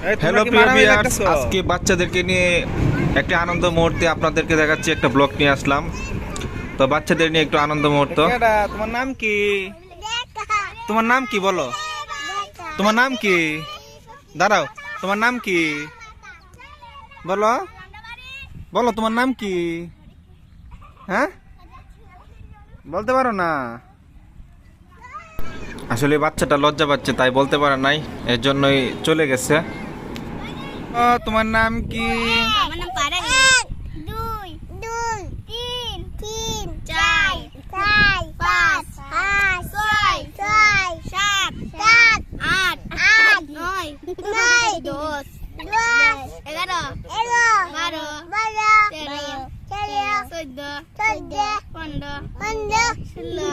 Hello প্রিয় viewers, আজকে বাচ্চাদেরকে নিয়ে একটা আনন্দ মুহূর্তে আপনাদেরকে দেখাচ্ছি, একটা ব্লগ নিয়ে আসলাম। তো বাচ্চাদের নিয়ে একটু আনন্দ মুহূর্ত। তোমার নাম কি? তোমার নাম কি বলো? তোমার নাম কি? দাঁড়াও, তোমার নাম কি বলো? বলো তোমার নাম কি? হ্যাঁ, বলতে পারো না? আসলে বাচ্চাটা লজ্জা পাচ্ছে, তাই বলতে পারে নাই, এর জন্যই চলে গেছে। তোমার নাম কি? আমার নাম পারা। 1 2 2 3 3 4 4 5 5 6 6 7 7 8 8 9 9 10 10 11 11 12 13 14 14 15 15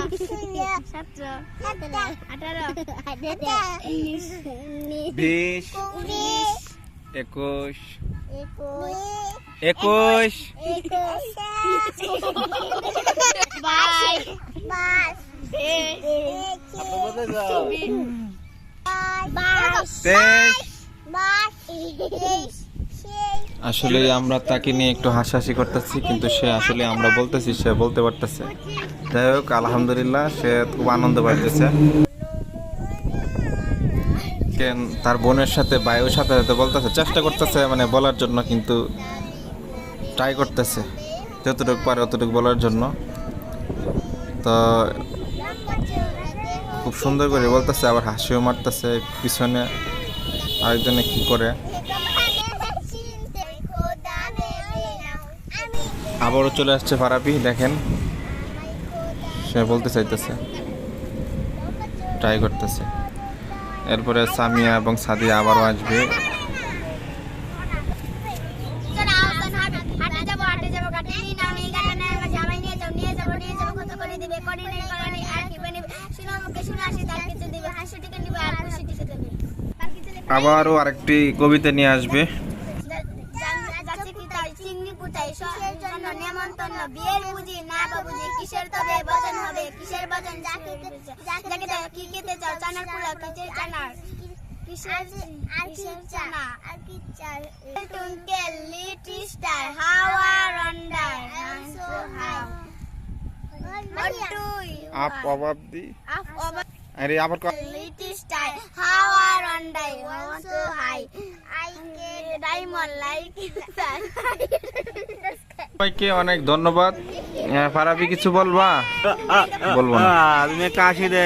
16 17 18 19 20 20 21 21 আসলে আমরা তাকে নিয়ে একটু হাসাহাসি করতেছি, কিন্তু সে আসলে আমরা বলতেছি সে বলতে পারতেছে। যাই হোক, আলহামদুলিল্লাহ, সে খুব আনন্দ পাইতেছে। তার বোনের সাথে ভাইয়ের সাথে সাথে বলতেছে, চেষ্টা করতেছে মানে বলার জন্য, কিন্তু ট্রাই করতেছে যতটুকু পারে অতটুকু বলার জন্য। তো খুব সুন্দর করে বলতেছে, আবার হাসিও মারতেছে পিছনে আরেকজনে কি করে। আবারও চলে আসছে ফারাবি, দেখেন সে বলতে চাইতেছে, ট্রাই করতেছে। এরপরে সামিয়া এবং সাদিয়া আবারও আসবে। আবারও আরেকটি কবিতা নিয়ে আসবে। বিয়ের বুঝি না বুঝি কিসের তবে বচন হবে, কিসের বচন যাকে কি খেতে চাও, চানার পোলাও কিসের চানার, কিসের আর কি চানা আর কি চাল। Twinkle little star how I wonder so how what do you up above the আরে আবার little star how I wonder so high I get diamond like সবাইকে অনেক ধন্যবাদ। ফারাবি কিছু বলবা? বলবো না, তুমি কাশি দে।